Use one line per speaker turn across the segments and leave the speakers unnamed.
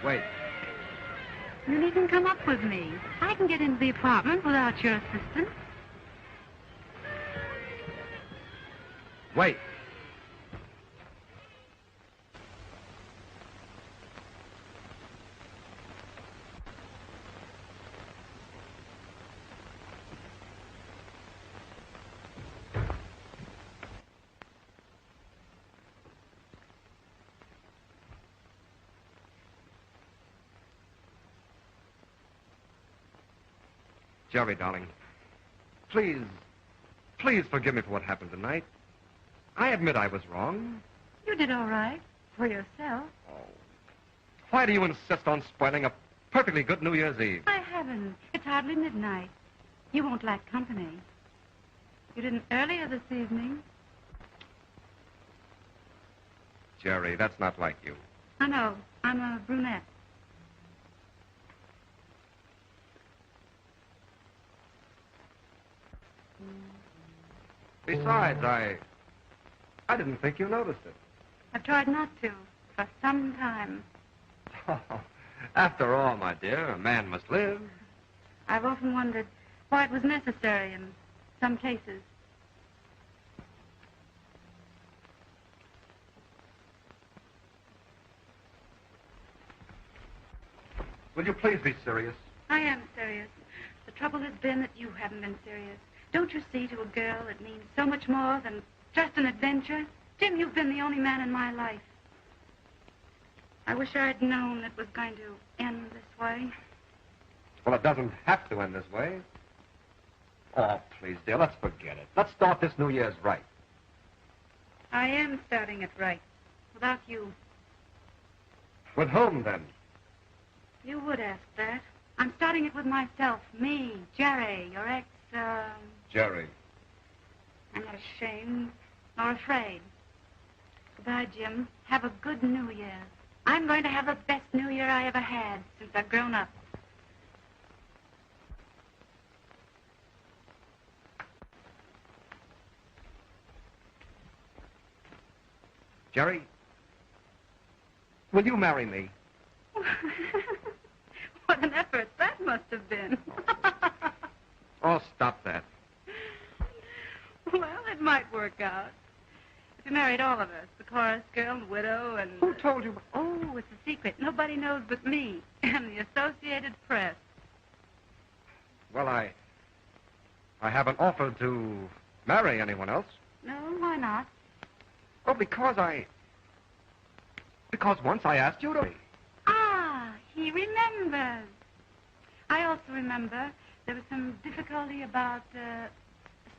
Wait.
You needn't come up with me. I can get into the apartment without your assistance.
Wait. Jerry, darling, please forgive me for what happened tonight. I admit I was wrong.
You did all right for yourself.
Oh. Why do you insist on spoiling a perfectly good New Year's Eve?
I haven't. It's hardly midnight. You won't lack company. You didn't earlier this evening.
Jerry, that's not like you.
I know. I'm a brunette.
Besides, I didn't think you noticed it.
I've tried not to for some time.
Oh, after all, my dear, a man must live.
I've often wondered why it was necessary in some cases.
Will you please be serious?
I am serious. The trouble has been that you haven't been serious. Don't you see, to a girl, it means so much more than just an adventure? Jim, you've been the only man in my life. I wish I'd known it was going to end this way.
Well, it doesn't have to end this way. Oh, please, dear, let's forget it. Let's start this New Year's right.
I am starting it right, without you.
With whom, then?
You would ask that. I'm starting it with myself. Me, Jerry, your ex,
Jerry.
I'm not ashamed nor afraid. Goodbye, Jim. Have a good New Year. I'm going to have the best New Year I ever had since I've grown up.
Jerry, will you marry me?
What an effort that must have been.
Oh, stop that.
Well, it might work out. If you married all of us, the chorus girl, the widow, and...
Who told you?
Oh, it's a secret. Nobody knows but me and the Associated Press.
Well, I haven't offered to marry anyone else.
No, why not?
Well, because once I asked you to.
Ah, he remembers. I also remember there was some difficulty about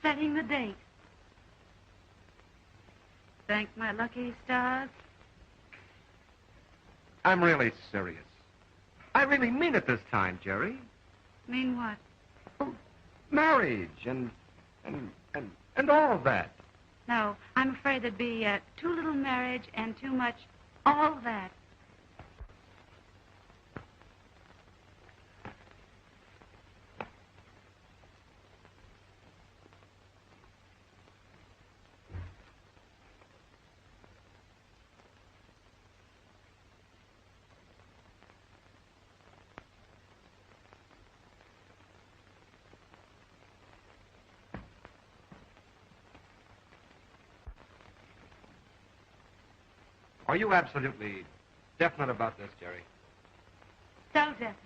setting the date. Thank my lucky stars.
I'm really serious. I really mean it this time, Jerry.
Mean what?
Oh, marriage and all of that.
No, I'm afraid there'd be too little marriage and too much all that.
Are you absolutely definite about this, Jerry?
So definite.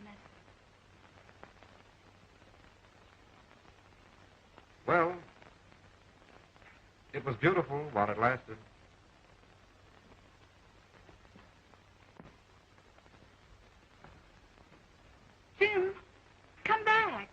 Well, it was beautiful while it lasted.
Jim, come back.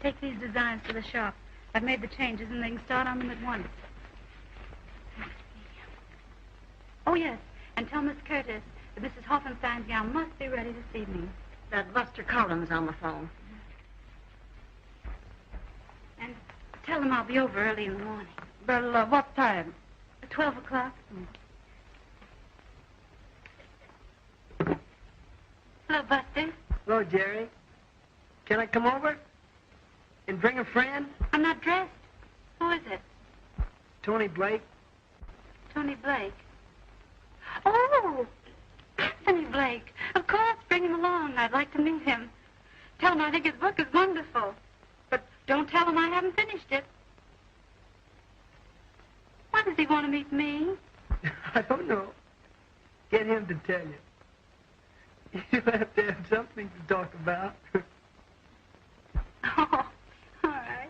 take these designs to the shop. I've made the changes, and they can start on them at once. Oh, yes, and tell Miss Curtis that Mrs. Hoffenstein's gown must be ready this evening.
That Buster Collins on the phone.
And tell them I'll be over early in the morning.
Well, what time?
At 12 o'clock. Hello, Buster.
Hello, Jerry. Can I come over and bring a friend?
I'm not dressed. Who is it?
Tony Blake.
Tony Blake. Oh, Anthony Blake. Of course, bring him along. I'd like to meet him. Tell him I think his book is wonderful. But don't tell him I haven't finished it. Why does he want to meet me?
I don't know. Get him to tell you. You'll have to have something to talk about.
Oh, all right.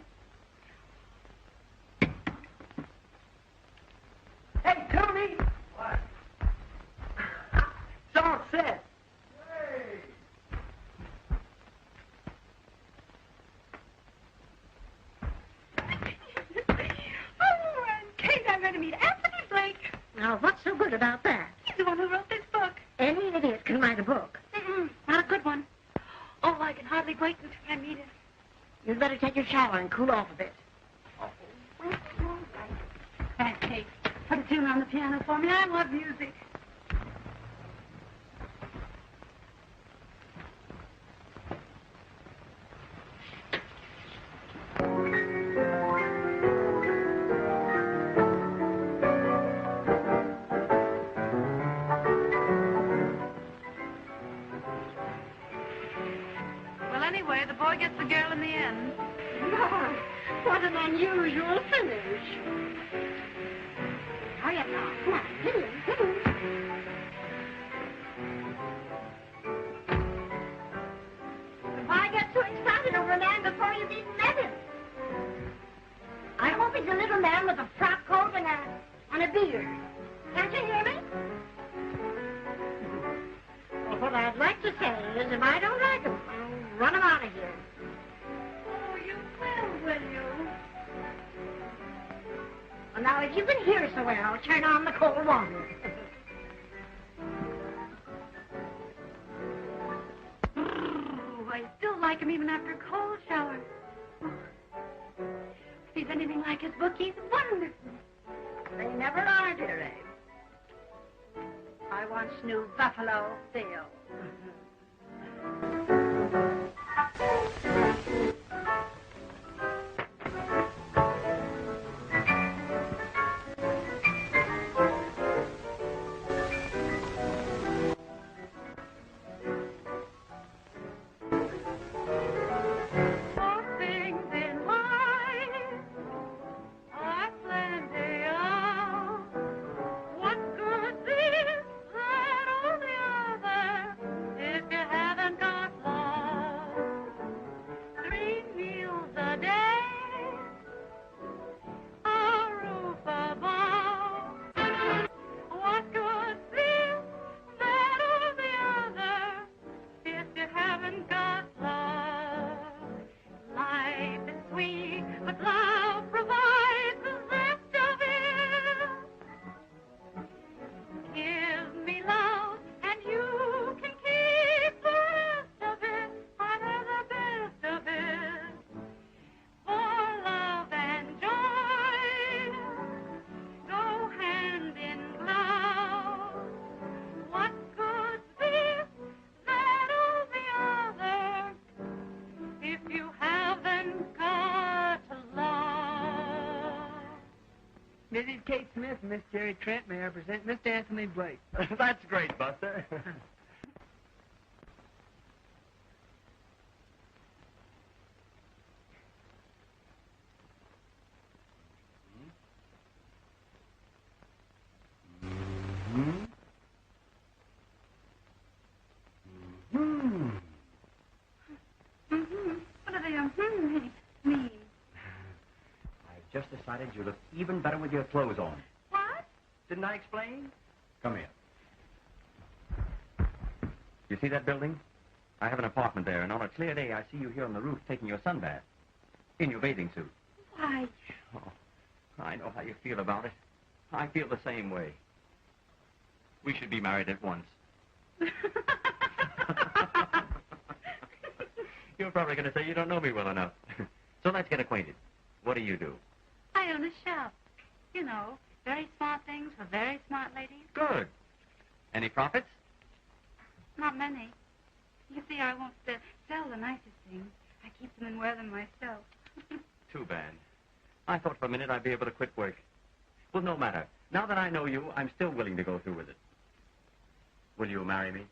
Hey, Tony! What? It's all set.
Hey!
Oh, and Kate, I'm going to meet Anthony Blake.
Now, what's so good about that?
He's the one who wrote this book.
Any idiot can write a book.
Not a good one. Oh, I can hardly wait until I meet him.
You'd better take your shower and cool off a bit.
Thanks, Kate. Put a tune on the piano for me. I love music. Well, anyway, the boy gets the girl in the end.
Lord, what an unusual finish. Hurry up now. Come on. Hit him. Hit him. Why get so excited over a man before you've even met him? I hope he's a little man with a frock coat and a beard. Can't you hear me? Well, what I'd like to say is if I don't like him, I'll run him out of here.
Oh, you will you?
Well, now, if you can hear so well, turn on the cold water.
Oh, I still like him even after a cold shower. Oh, if he's anything like his book, he's wonderful.
They never are, dearie. I once knew Buffalo Bill.
For things in life are plenty of. What good this, that, or the other, if you haven't got love? 3 meals a day, a roof above. What good this, that, or the other, if you haven't got love? Life is sweet, but love provides the zest of it. Give me love, and you can keep the rest of it. I have the best of it. For love and joy go hand in glove. What good this, that, or the other, if you haven't got love?
Mrs. Kate Smith and Miss Jerry Trent, may I present Mr. Anthony Blake.
That's great, Buster.
What are they mean?
I've just decided you look even better with your clothes on.
What?
Didn't I explain? Come here. You see that building? I have an apartment there, and on a clear day, I see you here on the roof taking your sunbath. In your bathing suit.
Why?
Oh, I know how you feel about it. I feel the same way. We should be married at once. You're probably going to say you don't know me well enough. So let's get acquainted. What do you do?
I own a shop. You know, very smart things for very smart ladies.
Good. Any profits?
Not many. You see, I won't sell the nicest things. I keep them and wear them myself.
Too bad. I thought for a minute I'd be able to quit work. Well, no matter. Now that I know you, I'm still willing to go through with it. Will you marry me?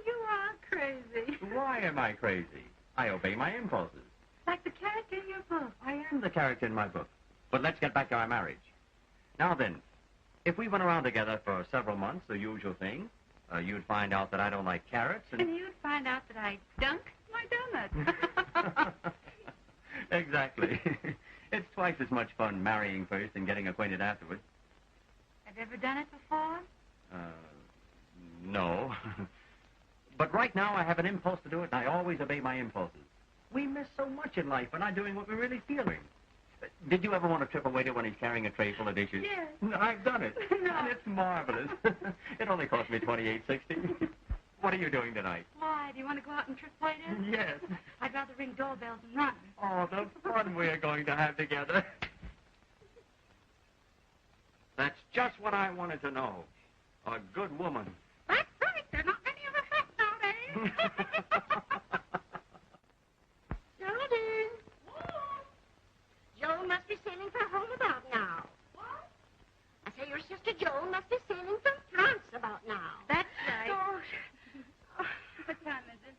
You are crazy.
Why am I crazy? I obey my impulses.
Like the character in your book.
I am the character in my book. But let's get back to our marriage. Now then, if we went around together for several months, the usual thing, you'd find out that I don't like carrots
And you'd find out that I dunk my donut.
Exactly. It's twice as much fun marrying first and getting acquainted afterwards.
Have you ever done it before?
No. But right now I have an impulse to do it, and I always obey my impulses. We miss so much in life by not doing what we're really feeling. Did you ever want to trip a waiter when he's carrying a tray full of dishes?
Yes.
I've done it.
No.
And it's marvelous. It only cost me $28.60. What are you doing tonight?
Why? Do you want to go out and trip waiters?
Yes.
I'd rather ring doorbells and run.
Oh, the fun we're going to have together. That's just what I wanted to know. A good woman.
That's right. There are not many of us left nowadays.
Geraldine. Joan must be sailing for home about now. What? I say your sister Joan must be sailing from France about now.
That's right.
Oh,
What time is it?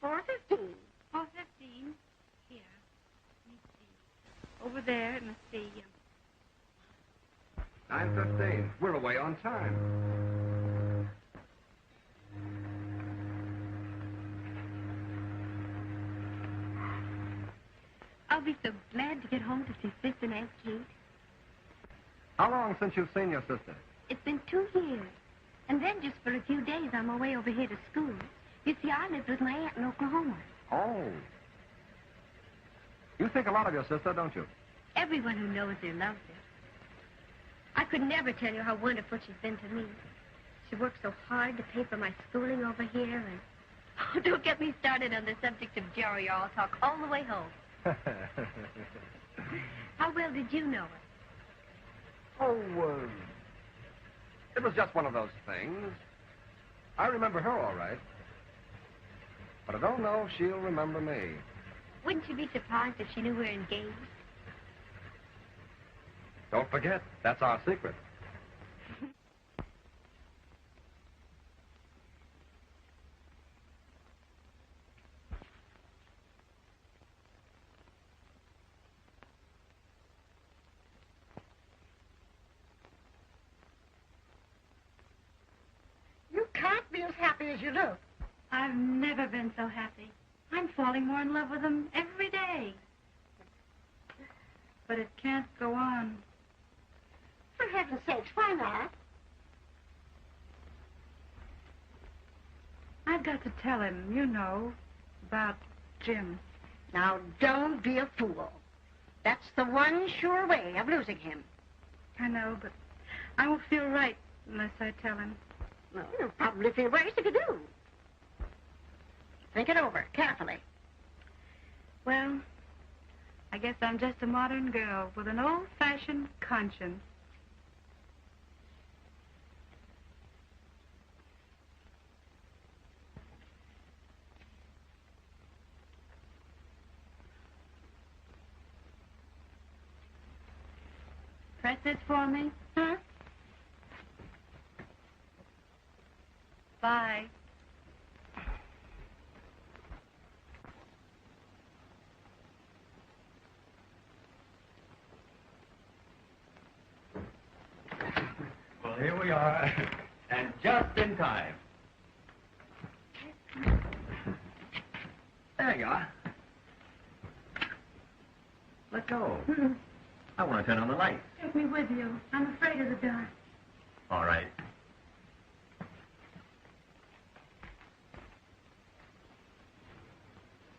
4:15.
4:15. Here. Let me see. Over there, it must be
9:15. We're away on time.
I'll be so glad to get home to see Sis and Aunt Kate.
How long since you've seen your sister?
It's been 2 years. And then just for a few days, I'm away over here to school. You see, I lived with my aunt in Oklahoma.
Oh. You think a lot of your sister, don't you?
Everyone who knows her loves her. I could never tell you how wonderful she's been to me. She worked so hard to pay for my schooling over here, and... Oh, don't get me started on the subject of Jerry, or I'll talk all the way home. How well did you know her?
Oh, it was just one of those things. I remember her all right. But I don't know if she'll remember me.
Wouldn't you be surprised if she knew we were engaged?
Don't forget, that's our secret.
You can't be as happy as you look.
I've never been so happy. I'm falling more in love with him every day. But it can't go on.
For heaven's sakes, why not?
I've got to tell him, you know, about Jim.
Now, don't be a fool. That's the one sure way of losing him.
I know, but I won't feel right unless I tell him.
Well, you'll probably feel worse if you do. Think it over carefully.
Well, I guess I'm just a modern girl with an old-fashioned conscience. Press this for me.
Huh?
Bye.
Well, here we are, and just in time. There you are. Let go. I want to turn on the light.
Take me with you. I'm afraid of the dark.
All right.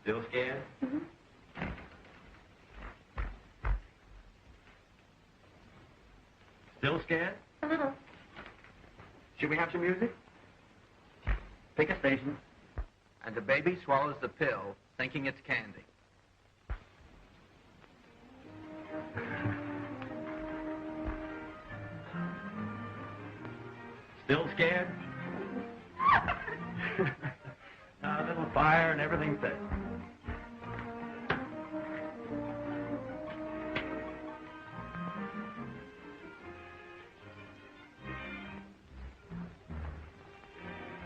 Still scared? scared?
A little.
Should we have some music? Pick a station.
And the baby swallows the pill, thinking it's candy.
Still scared? A little fire and everything's set.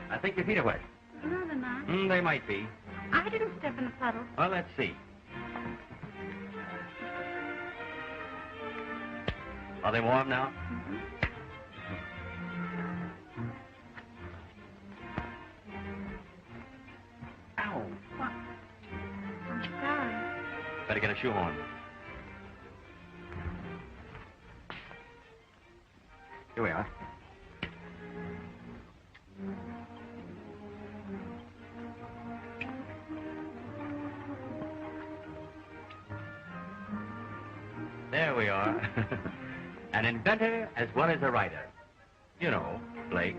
I think your feet are wet.
No, they're not.
They might be.
I didn't step in the puddle.
Well, let's see. Are they warm now? Ow.
What? I'm sorry.
Better get a shoe on. Here we are. There we are. An inventor as well as a writer. You know, Blake.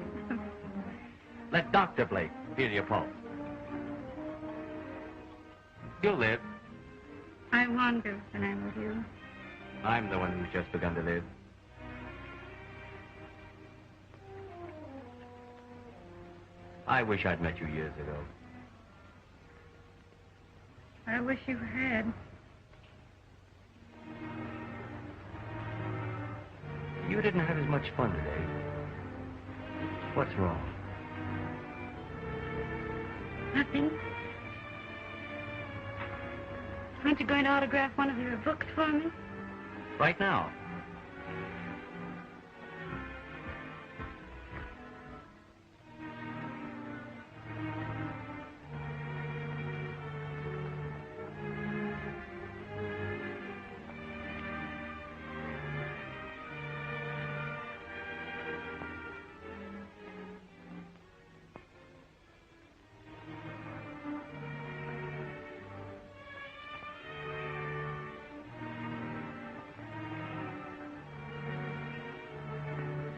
Let Dr. Blake feel your pulse. You'll live.
I want to when I'm with you.
I'm the one who's just begun to live. I wish I'd met you years ago.
I wish you had.
You didn't have as much fun today. What's wrong?
Nothing. Aren't you going to autograph one of your books for me?
Right now.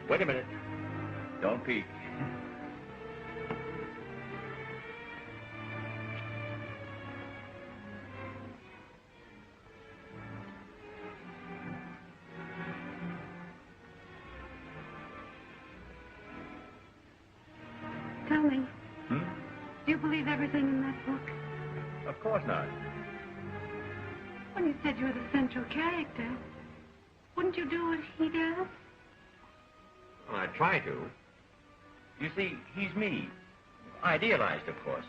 Wait a minute. Don't peek.
Tell me, do you believe everything in that book?
Of course not.
When you said you were the central character, wouldn't you do what he does?
Well, I try to. You see, he's me. Idealized, of course.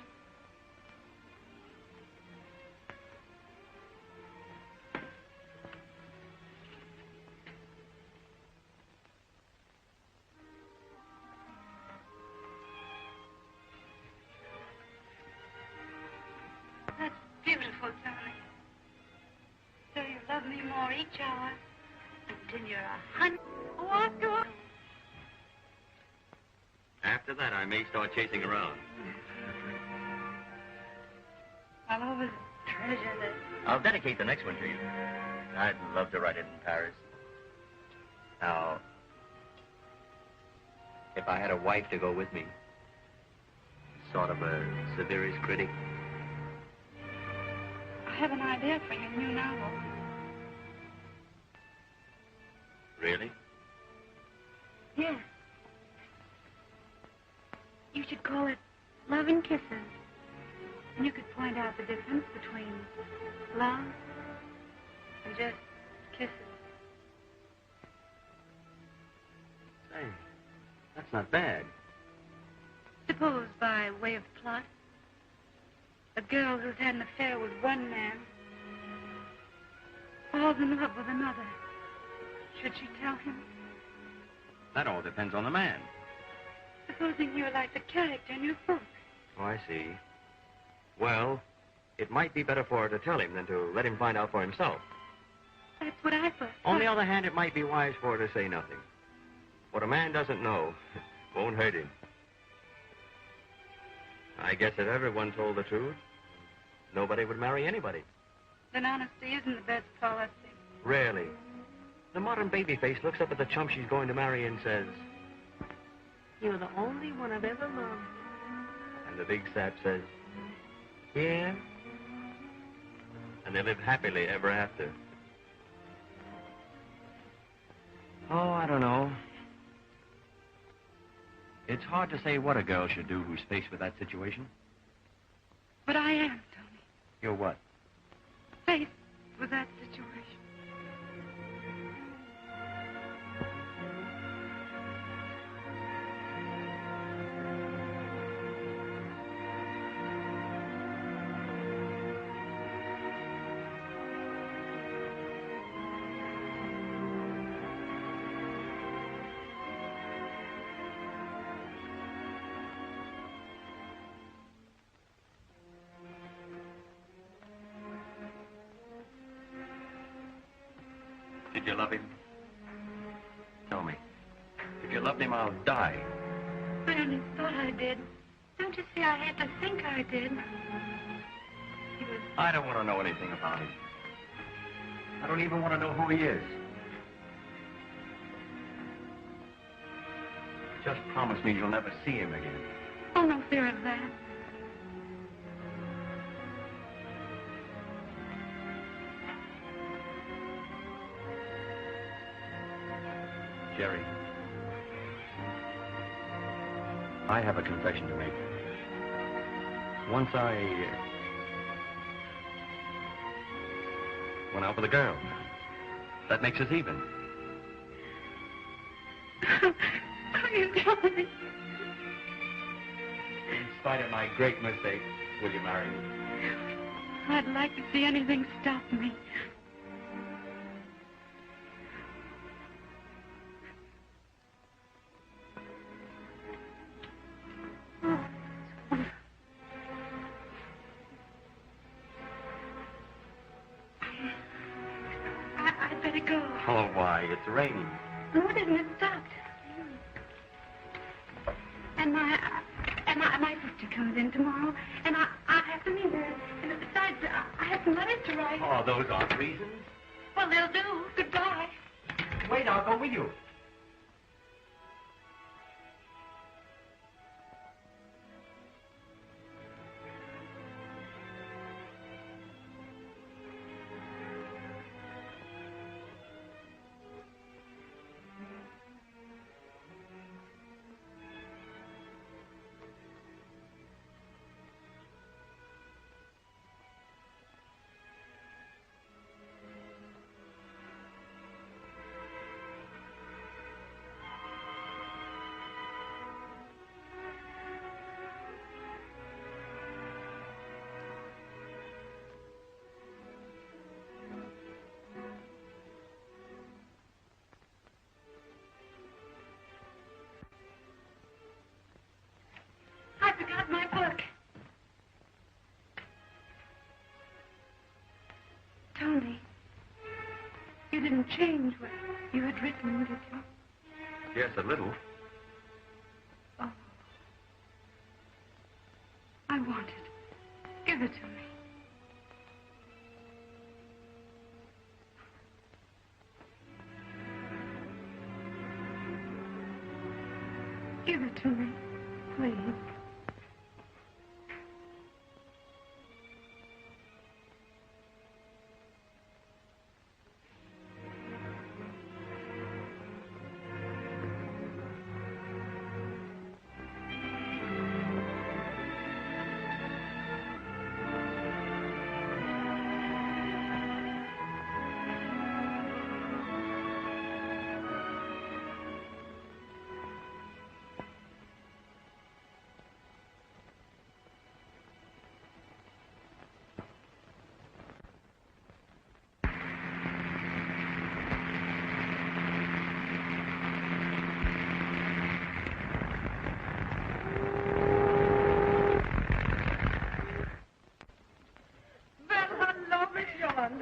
That's beautiful, Tony. So you love me more each hour until you're 100. Walk away.
After that, I may start chasing around.
I'll always treasure this.
I'll dedicate the next one to you. I'd love to write it in Paris. Now, if I had a wife to go with me, sort of a severest critic.
I have an idea for your new novel.
Really?
Yes. You should call it Love and Kisses. And you could point out the difference between love and just kisses.
Say, that's not bad.
Suppose, by way of plot, a girl who's had an affair with one man falls in love with another. Should she tell him?
That all depends on the man.
Supposing you're like the character in your book.
Oh, I see. Well, it might be better for her to tell him than to let him find out for himself.
That's what I thought.
On the other hand, it might be wise for her to say nothing. What a man doesn't know won't hurt him. I guess if everyone told the truth, nobody would marry anybody.
Then honesty isn't the best policy.
Really. The modern baby face looks up at the chump she's going to marry and says, "You're the only one I've ever loved." And the big sap says, "Yeah." And they live happily ever after. Oh, I don't know. It's hard to say what a girl should do who's faced with that situation.
But I am, Tony.
You're what?
Faced with that situation.
Did you love him? Tell me. If you loved him, I'll die.
I only thought I did. Don't you see, I had to think I did. He was...
I don't want to know anything about him. I don't even want to know who he is. Just promise me you'll never see him again.
Oh, no fear of that.
Jerry, I have a confession to make. Once I went out with a girl. That makes us even.
Are you telling me?
In spite of my great mistake, will you marry me?
I'd like to see anything stop me. I'd better go.
Oh, why? It's raining.
No, it isn't. It stopped. And my sister comes in tomorrow, and I have to meet her. And besides, I have some letters to write.
Oh, those aren't reasons.
Well, they'll do. Goodbye.
Wait, I'll go with you.
I forgot my book. Tony, you didn't change what you had written, did you?
Yes, a little.
Oh. I want it. Give it to me. Give it to me, please.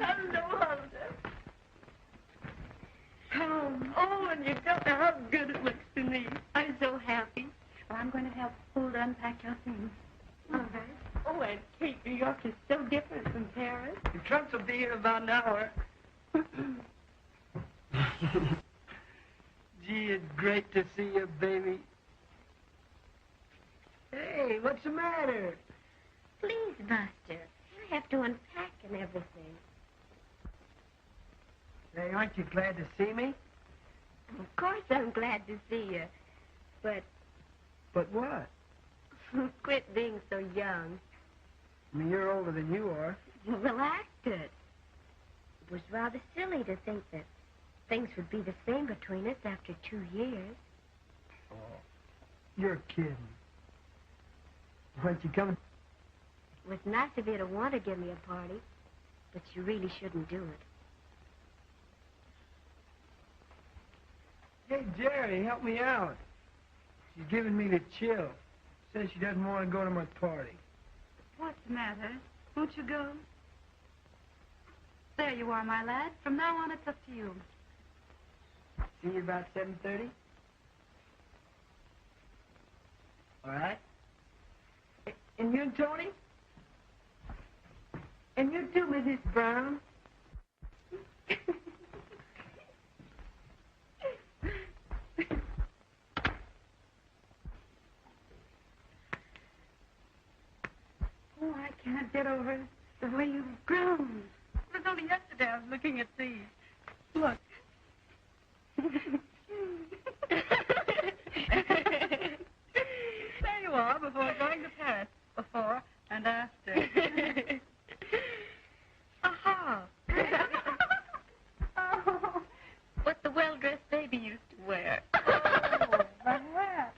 Hello, Hunter. Come. Oh, and you don't know how good it looks to me.
I'm so happy. Well, I'm going to help Hulda unpack your things.
All right. Oh, and Kate, New York is so different from Paris. The trunks will be here in about an hour.
Gee, it's great to see you, baby. Hey, what's the matter?
Please, Buster. I have to unpack and everything.
Say, aren't you glad to see me?
Of course I'm glad to see you. But
But what?
quit being so young.
I mean, you're older than you are.
Well, acted. It was rather silly to think that things would be the same between us after 2 years.
Oh, you're kidding. Why don't you come?
It was nice of you to want to give me a party, but you really shouldn't do it.
Hey, Jerry, help me out. She's giving me the chill. Says she doesn't want to go to my party.
What's the matter? Won't you go? There you are, my lad. From now on, it's up to you.
See you about 7:30? All right? And you and Tony? And you too, Mrs. Brown?
Oh, I can't get over the way you've grown. It was only yesterday I was looking at these. Look. There you are, before going to Paris. Before and after.
Aha! Oh, what the well-dressed baby used to wear.
Oh, my hat.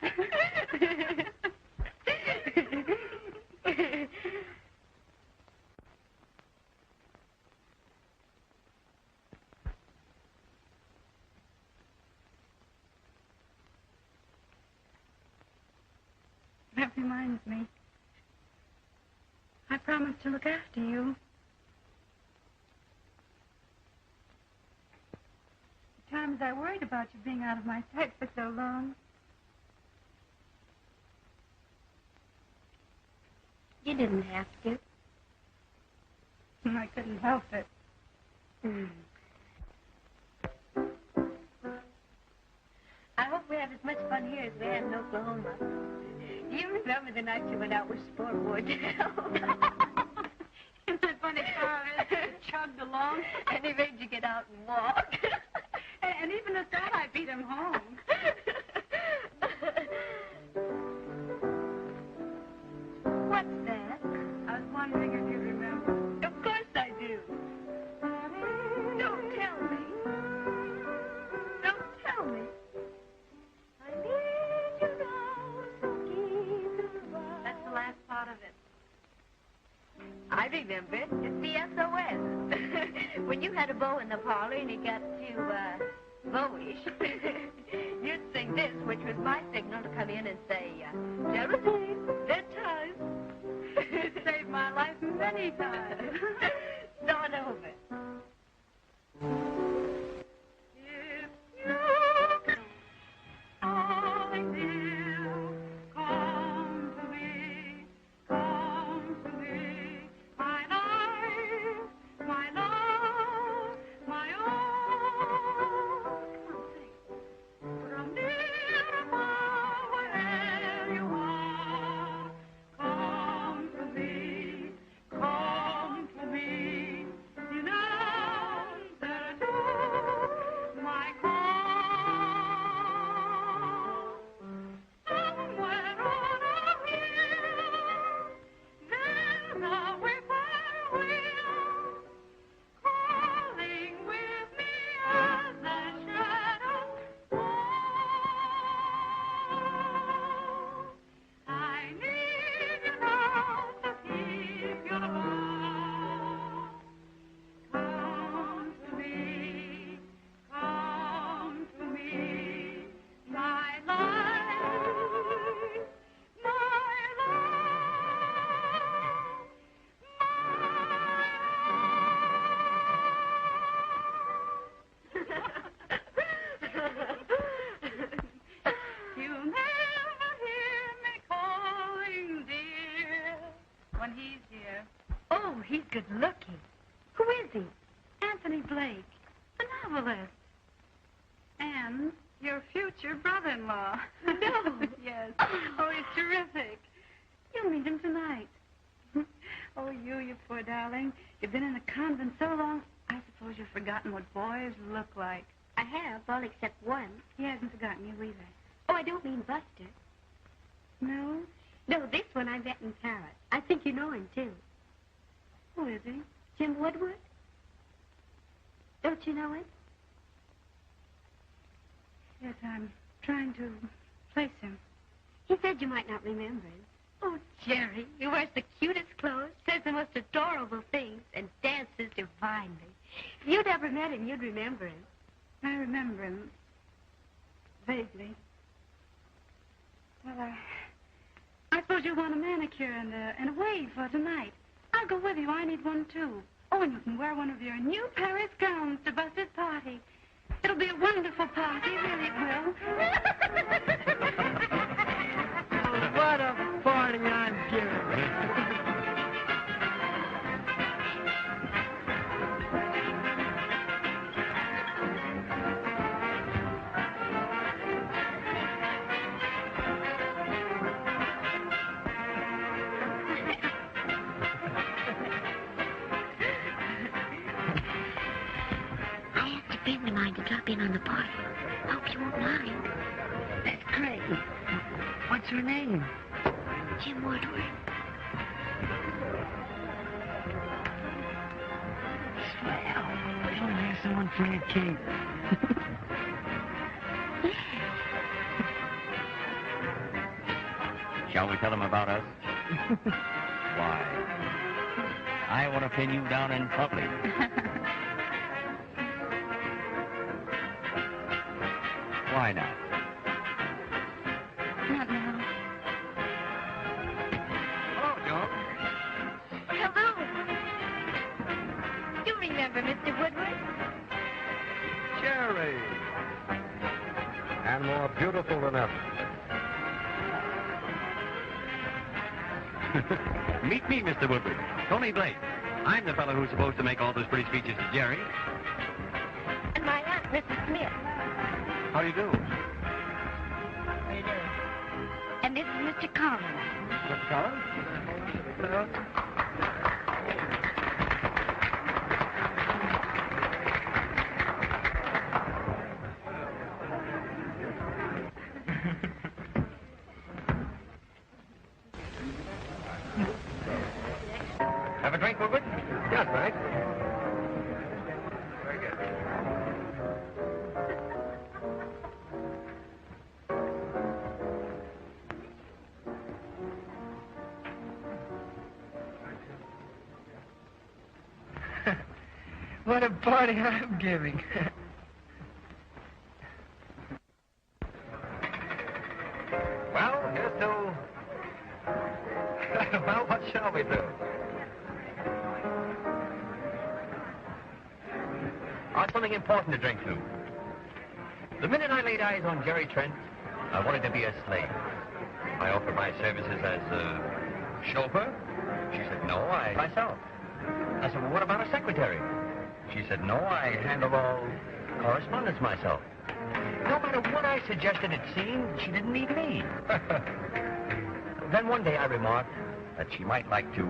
That reminds me. I promised to look after you. The times I worried about you being out of my sight for so long.
You didn't have to.
I couldn't help it.
I hope we have as much fun here as we had in Oklahoma. Do you remember the night you went out with Sport Wardell?
Isn't that funny, car chugged along?
And he made you get out and walk.
And even at that, I beat him home.
What's that?
I was wondering if you remember.
Of course I do. Don't tell me. Don't tell me. I need you now, so keep it right.
That's the last part of it.
I remember it. It's the SOS. When you had a beau in the parlor and he got too, beau-ish, you'd sing this, which was my signal to come in and say, Geraldine, bedtime.
It saved my life many times.
Start over.
If you can, darling dear, come to me, my life, my love, my own. Come on, sing. From near far, wherever you are, come to me, come to me. You answer to my call. Somewhere on a hill, there's a whippoorwill calling with me as the shadows fall. I need you now to keep your love. Come to me, my life, my love, You'll never hear me calling, dear, when he's here.
Oh, he's good looking. Who is he?
Anthony Blake, the novelist. And your future brother-in-law.
No.
Yes. Oh, he's terrific. You'll meet him tonight. Oh, you poor darling. You've been in a convent so long, I suppose you've forgotten what boys look like.
I have, all except one.
He hasn't forgotten you either.
Oh, I don't mean Buster.
No?
No, this one I met in Paris. I think you know him, too.
Who is he?
Jim Woodward? Don't you know him?
Yes, I'm trying to place him.
He said you might not remember him. Oh, Jerry, he wears the cutest clothes, says the most adorable things, and dances divinely. If you'd ever met him, you'd remember him.
I remember him vaguely. Well, I suppose you want a manicure and a wave for tonight. I'll go with you. I need one, too. Oh, and you can wear one of your new Paris gowns to Buster's party. It'll be a wonderful party, really it will.
What a party I'm giving.
I asked a friend of mine to drop in on the party. Hope you won't mind.
That's great. What's her name?
Jim Woodward.
Swell. We'll have someone for Aunt Kate.
Shall we tell them about us? Why? I want to pin you down in public. Why not?
Not now.
Hello, Joe.
Hello. You remember Mr. Woodward?
Jerry. And more beautiful than ever.
Meet me, Mr. Woodward. Tony Blake. I'm the fellow who's supposed to make all those pretty speeches to Jerry.
And my aunt, Mrs. Smith.
How do you do?
How you doing?
And this is Mr. Collins.
Mr. Collins?
Hello?
Have a drink, Woodward? Yes, thanks. Very good.
What a party I'm giving.
Well, here's to... well, what shall we do?
I've something important to drink to. The minute I laid eyes on Jerry Trent, I wanted to be a slave. I offered my services as a chauffeur. She said, no, I myself. I said, well, what about a secretary? She said, no, I handle all correspondence myself. No matter what I suggested, it seemed she didn't need me. Then one day I remarked that she might like to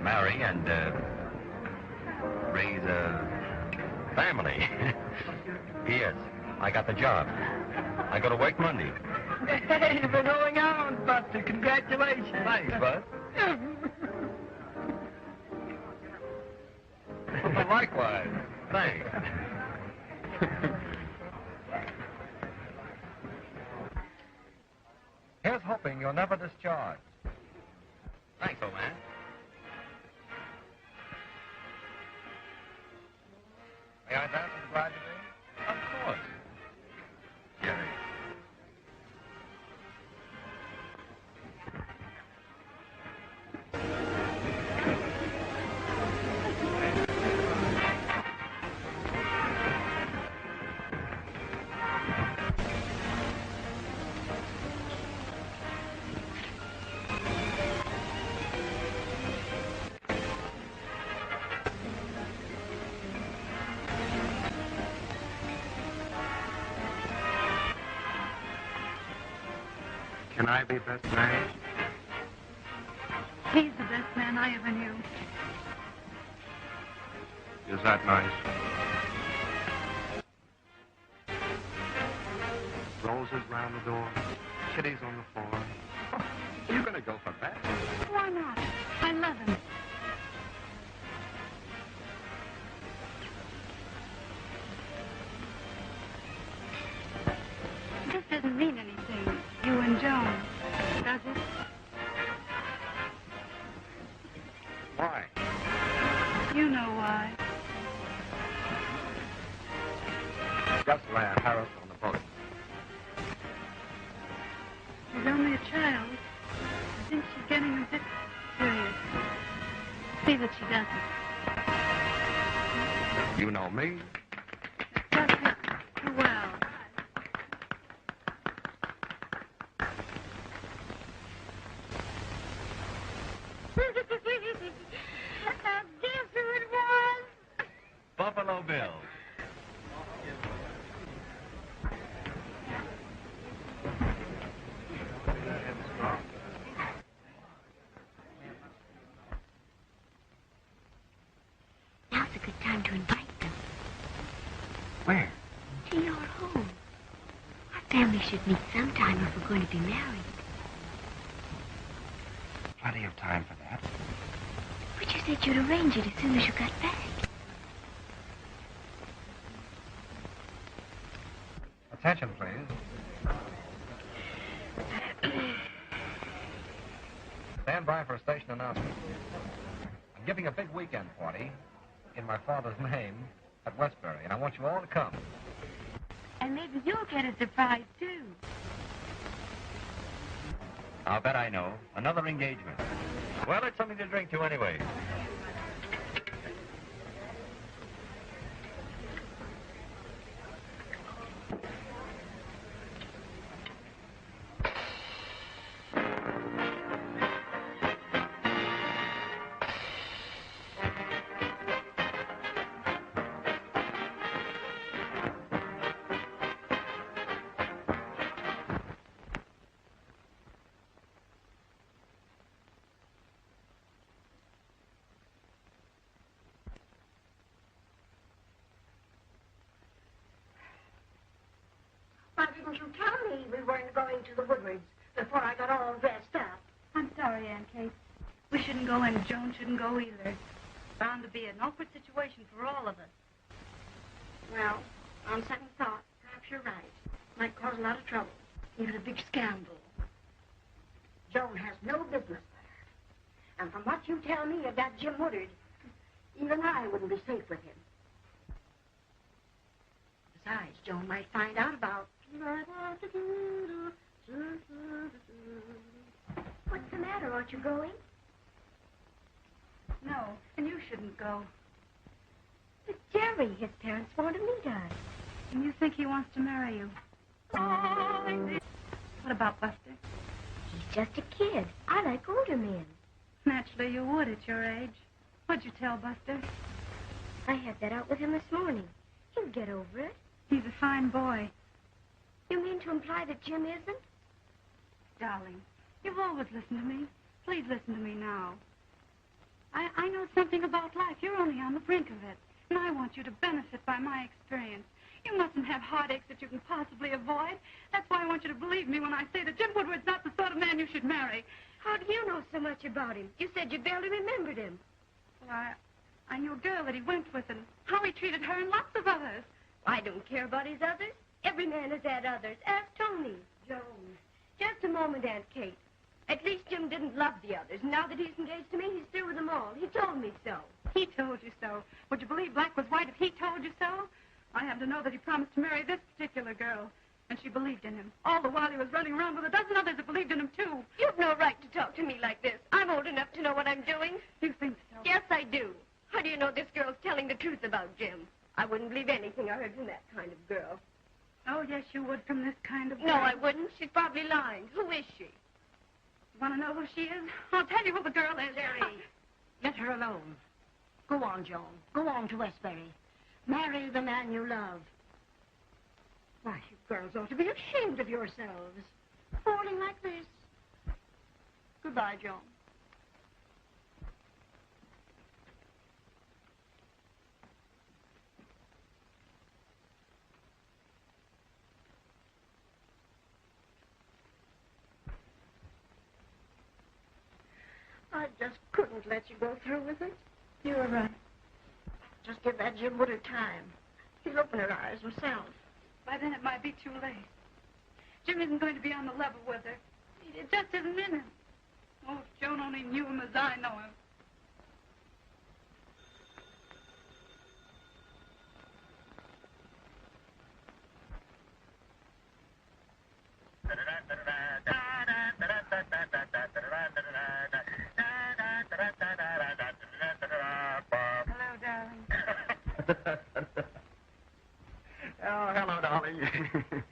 marry and raise a family. P.S. I got the job. I go to work Monday.
Hey, you've been holding on, Buster. Congratulations.
Thanks, Bud. Likewise. Thanks. Here's hoping you're never discharged.
Thanks, old man.
May I dance with the bride today?
Of course.
Jerry. Can I be best man?
He's the best man I ever knew.
Is that nice? Roses round the door, kitties on the floor. You're gonna go for that?
Why not? I love him. This doesn't mean anything, you and Joan, does it?
Why?
You know why.
Just land Harris on the boat.
She's only a child. I think she's getting a bit serious. See that she doesn't.
You know me.
Does it too well.
Guess who it was?
Buffalo Bill.
Now's a good time to invite them
Where?
to your home. Our family should meet sometime if we're going to be married.
Plenty of time for that.
But you said you'd arrange it as soon as you got back.
Attention, please. Stand by for a station announcement. I'm giving a big weekend party in my father's name at Westbury, and I want you all to come.
And maybe you'll get a surprise, too.
I'll bet I know. Another engagement. Well, it's something to drink to anyway.
Why didn't you tell me we weren't going to the Woodwards before I got all dressed up?
I'm sorry, Aunt Kate. We shouldn't go, and Joan shouldn't go either. Bound to be an awkward situation for all of us.
Well, on second thought, perhaps you're right. Might cause a lot of trouble, even a big scandal. Joan has no business there. And from what you tell me of that Jim Woodard, even I wouldn't be safe with him. Besides, Joan might find out about... What's the matter? Aren't you going?
No, and you shouldn't go.
But Jerry, his parents want to meet us.
And you think he wants to marry you. What about Buster?
He's just a kid. I like older men.
Naturally, you would at your age. What'd you tell Buster?
I had that out with him this morning. He'll get over it.
He's a fine boy.
You mean to imply that Jim isn't?
Darling, you've always listened to me. Please listen to me now. I know something about life. You're only on the brink of it. And I want you to benefit by my experience. You mustn't have heartaches that you can possibly avoid. That's why I want you to believe me when I say that Jim Woodward's not the sort of man you should marry.
How do you know so much about him? You said you barely remembered him.
Well, I knew a girl that he went with and how he treated her and lots of others.
I don't care about his others. Every man has had others. Ask Tony. Joan. Just a moment, Aunt Kate. At least Jim didn't love the others. Now that he's engaged to me, he's through with them all. He told me so.
He told you so. Would you believe black was white if he told you so? I happen to know that he promised to marry this particular girl, and she believed in him. All the while he was running around with a dozen others that believed in him, too.
You've no right to talk to me like this. I'm old enough to know what I'm doing.
You think so?
Yes, I do. How do you know this girl's telling the truth about Jim? I wouldn't believe anything I heard from that kind of girl.
Oh, yes, you would from this kind of
No,
girl.
I wouldn't. She's probably lying. Who is she?
Want to know who she is? I'll tell you who the girl is.
Jerry, let her alone. Go on, Joan. Go on to Westbury. Marry the man you love. Why, you girls ought to be ashamed of yourselves. falling like this. Goodbye, John. I just couldn't let you go through with it.
You were right.
Just give that Jim Woodard time. He'll open her eyes himself.
By then it might be too late. Jim isn't going to be on the level with her. It just isn't in him. Oh, if Joan only knew him as I know him. Hello, darling.
Oh, hello, darling.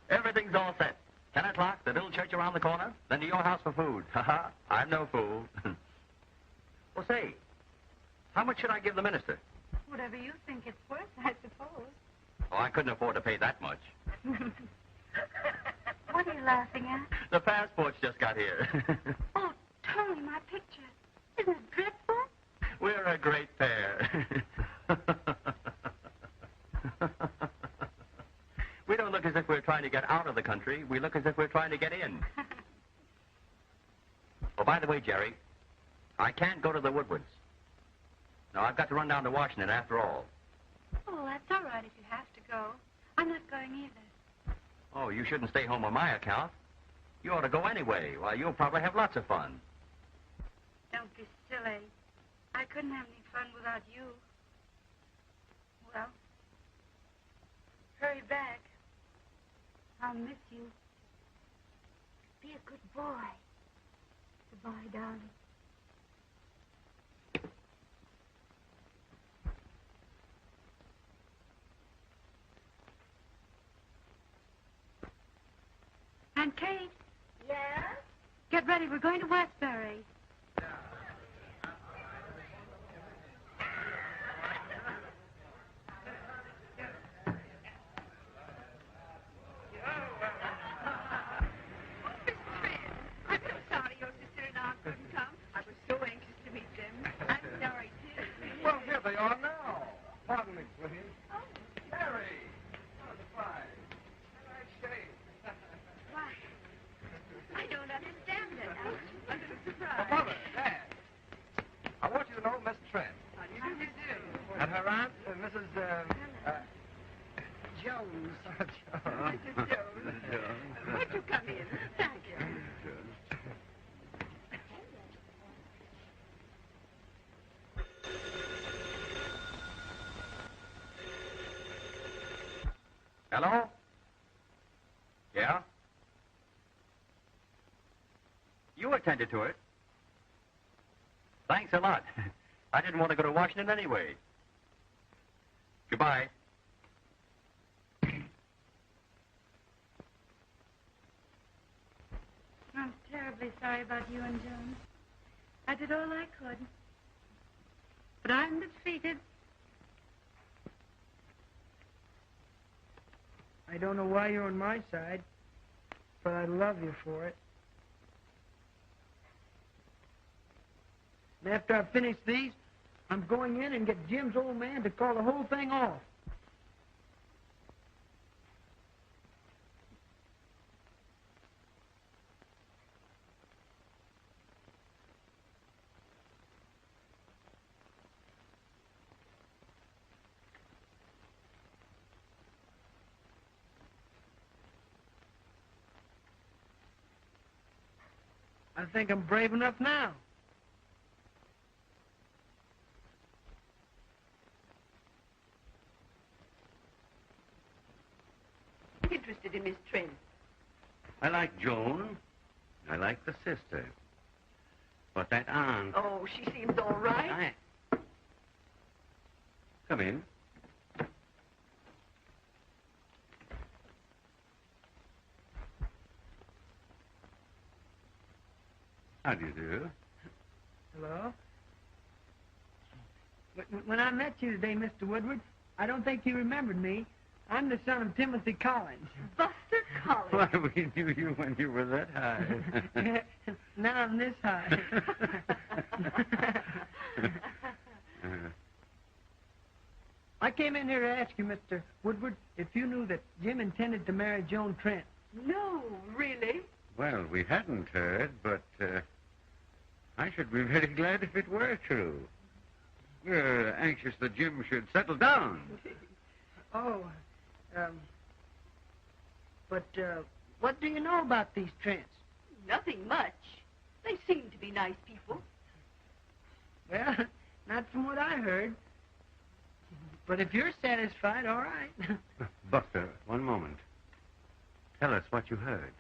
Everything's all set. 10 o'clock, the little church around the corner, then to your house for food. Ha-ha, I'm no fool. Well, say, how much should I give the minister?
Whatever you think it's worth, I suppose.
Oh, I couldn't afford to pay that much.
What are you laughing at?
The passports just got here.
Oh, Tony, my picture. Isn't it dreadful?
We're a great pair. We don't look as if we're trying to get out of the country. We look as if we're trying to get in. Oh, by the way, Jerry, I can't go to the Woodwards. No, I've got to run down to Washington after all.
Oh, that's all right if you have to go. I'm not going either.
Oh, you shouldn't stay home on my account. You ought to go anyway. Why, you'll probably have lots of fun.
Don't be silly. I couldn't have any fun without you. Well, hurry back. I'll miss you.
Be a good boy. Goodbye, darling.
And Kate,
Yeah?
get ready. We're going to Westbury.
I'm so sorry your sister and I couldn't come. I was so anxious to meet them. I'm sorry, too.
Well, here they are now. Pardon me, please. Harry. Oh, surprise. Nice shave.
Why? I don't understand it. I'm a little surprised.
Mother, Dad. I want you to know Miss Trent.
How do you do?
And her aunt, Mrs.
Jones.
Mrs. Jones. Won't you come in? Thank you.
Hello? Yeah? You attended to it. Thanks a lot. I didn't want to go to Washington anyway. Goodbye.
I'm terribly sorry about you and Joan. I did all I could. But I'm defeated.
I don't know why you're on my side, but I love you for it. And after I finish these, I'm going in and get Jim's old man to call the whole thing off. I think I'm brave enough now.
Interested in Miss Trent.
I like Joan. I like the sister. But that aunt...
Oh, she seems all right.
Come in. How do you do?
Hello? When I met you today, Mr. Woodward, I don't think you remembered me. I'm the son of Timothy Collins.
Buster Holly.
Why, we knew you when you were that high.
Now I'm this high. I came in here to ask you, Mr. Woodward, if you knew that Jim intended to marry Joan Trent.
No, really?
Well, we hadn't heard, but I should be very glad if it were true. We're anxious that Jim should settle down.
Oh, but what do you know about these Trents?
Nothing much. They seem to be nice people.
Well, not from what I heard. But if you're satisfied, all right.
Buster, one moment. Tell us what you heard.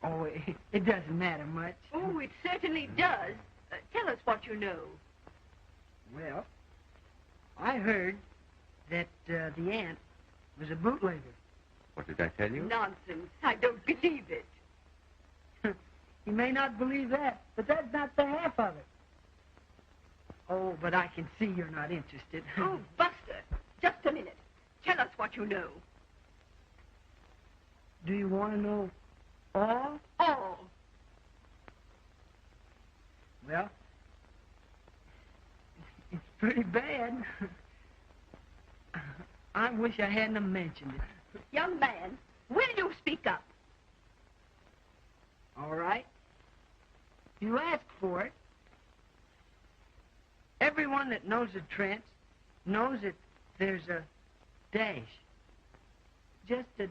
Oh, it doesn't matter much.
Oh, it certainly does. Tell us what you know.
Well, I heard that the aunt was a bootlegger.
What did I tell you?
Nonsense. I don't believe it.
You may not believe that, but that's not the half of it. Oh, but I can see you're not interested.
Oh, Buster, just a minute. Tell us what you know.
Do you want to know all?
All.
Well, it's pretty bad. I wish I hadn't mentioned it.
Young man, will you speak up?
All right. You ask for it. Everyone that knows the Trents knows that there's a dash. Just a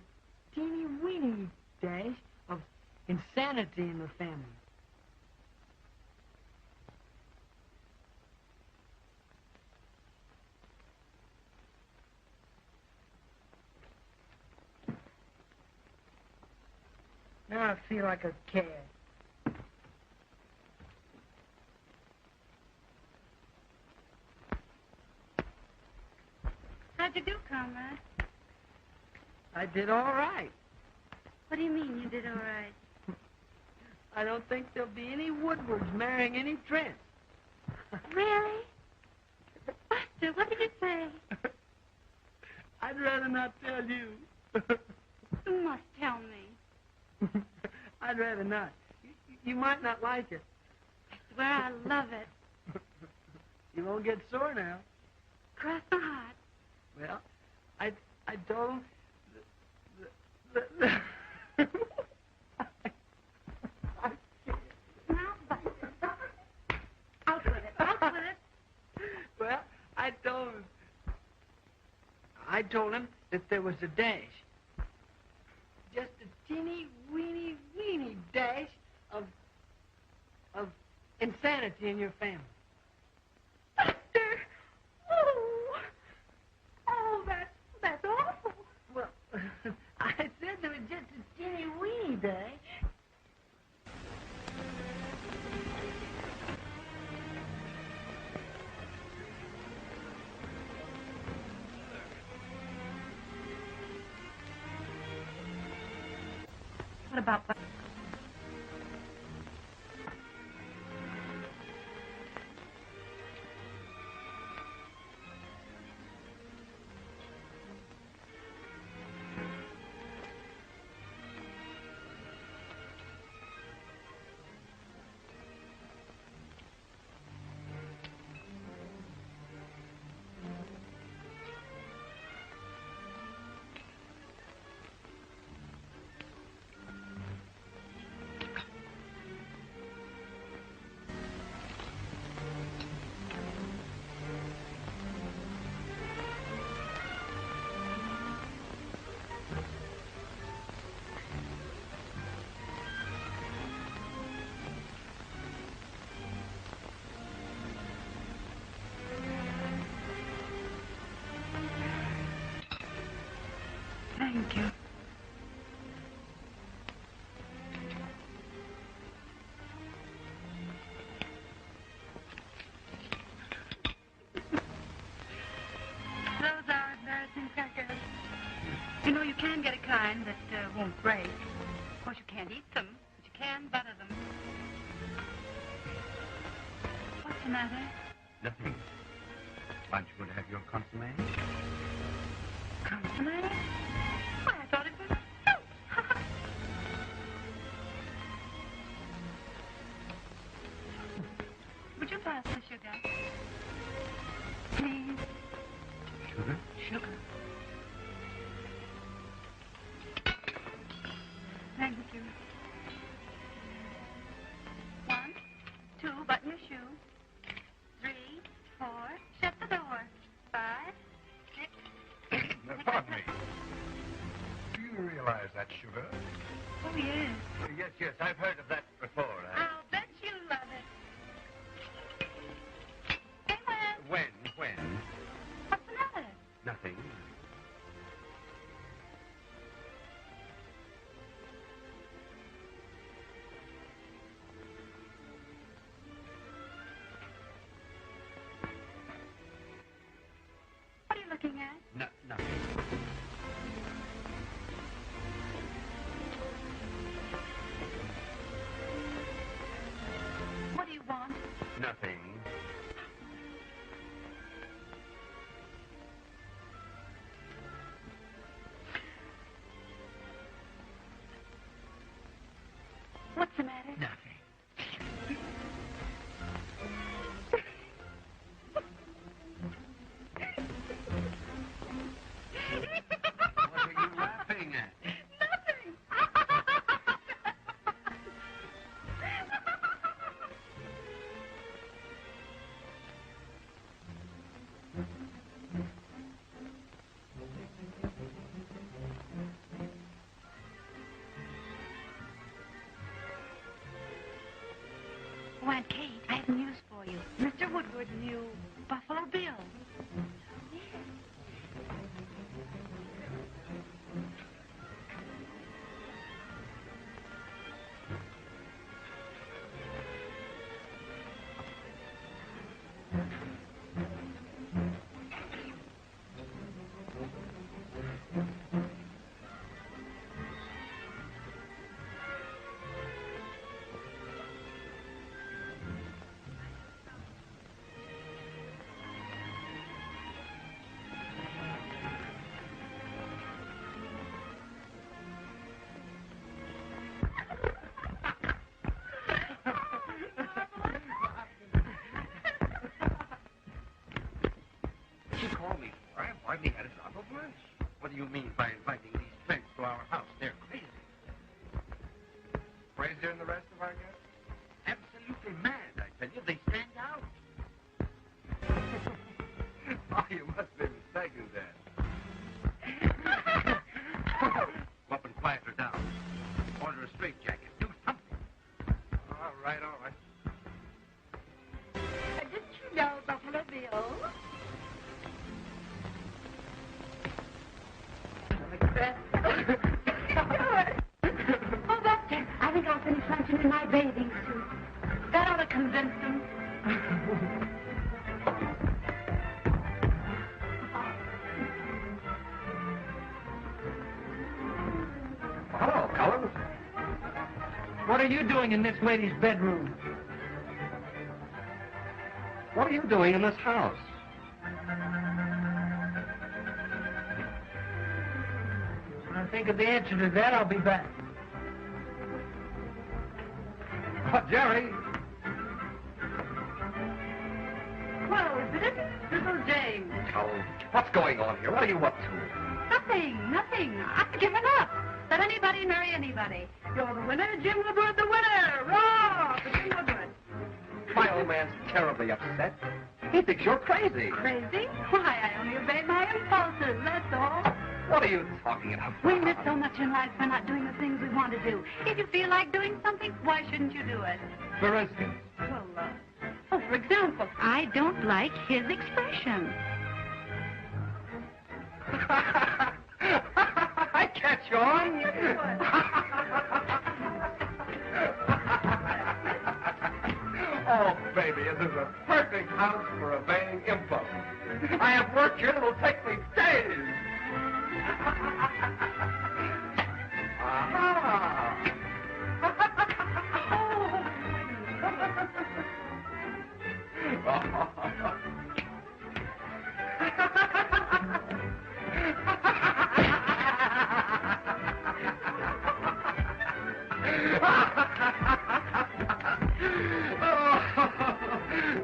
teeny-weeny dash of insanity in the family. Now I feel like a cad.
How'd you do, comrade?
I did all right.
What do you mean you did all right?
I don't think there'll be any Woodwards marrying any Trents.
Really? Buster, what did you say?
I'd rather not tell you.
You must tell me.
I'd rather not. You might not like it.
I swear I love it.
You won't get sore now.
Cross my heart.
Well, I told him...
Now, Buster. Out with it. Out with it.
Well, I told him that there was a dash. Just a teeny, weeny dash of insanity in your family.
Buster! Oh, that's awful.
Well, I said there was just a teeny, weeny dash.
What about... Thank you. Those are embarrassing crackers. You know, you can get a kind that won't break. Of course, you can't eat them, but you can butter them. What's the matter?
Nothing. Aren't you going to have your consommé?
Consommé? Why, I thought it was soup. pass the sugar. Please.
Sugar?
Sugar. Thank you. 1, 2, button your shoe. 3, 4, shut the door. 5, 6.
Now, pardon me. Do you realize that sugar?
Oh, yes.
Yes, I've heard of that before.
I'll bet you love it. Hey, Wes.
When?
What's the matter?
Nothing.
What are you looking at?
Nothing.
What do you want?
Nothing.
What's the matter?
Nothing. What are you laughing at?
Oh, Aunt Kate, I have news for you. Mr. Woodward's new Buffalo Bill.
What you call me for? I've hardly had a drop of lunch. What do you mean by inviting these friends to our house? They're crazy.
Crazier than the rest of our guests?
Absolutely mad, I tell you. They stand out.
Oh, you must be mistaken then.
Go up and quiet her down. Order a straitjacket. Do something.
All right.
Didn't you know Buffalo Bill?
Oh, that's it. I think I'll finish luncheon in my bathing suit. That ought to convince them.
Hello, Collins.
What are you doing in this lady's bedroom?
What are you doing in this house?
When I think of the answer to that, I'll be back.
Jerry.
Well, is it? Little James.
Collins, what's going on here? What are you up to?
Nothing. I've given up. Let anybody marry anybody. You're the winner, Jim Woodward, the winner. Raw for Jim Woodward.
My old man's terribly upset. He thinks you're crazy.
Crazy? Why, I only obey my impulses, that's all.
What are you talking about?
We miss so much in life by not doing the things we want to do. If you feel like doing something, why shouldn't you do it?
For instance.
Well, for example, I don't like his expression.
I catch on. Oh, baby, this is a perfect house for obeying impulse. I have work here that'll take me days.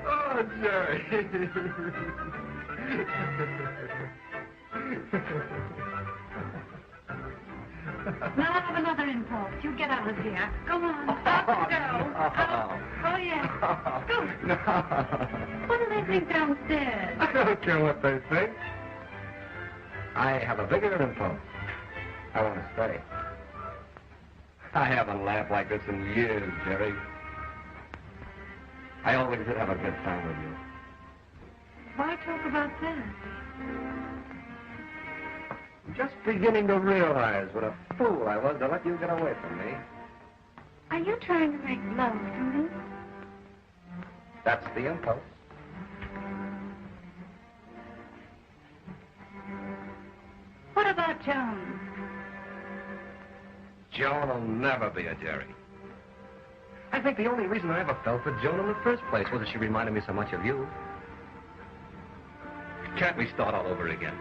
Oh, Oh, Jerry.
Now I have another impulse. You get out of here. Go on. Out you go. Out. Oh, yes. Go.
No.
What do they think downstairs?
I don't care what they think. I have a bigger impulse. I want to stay. I haven't laughed like this in years, Jerry. I always did have a good time with you.
Why talk about that?
I'm just beginning to realize what a fool I was to let you get away from me.
Are you trying to make love to me?
That's the impulse.
What about Joan?
Joan will never be a Jerry. I think the only reason I ever fell for Joan in the first place was that she reminded me so much of you. Can't we start all over again?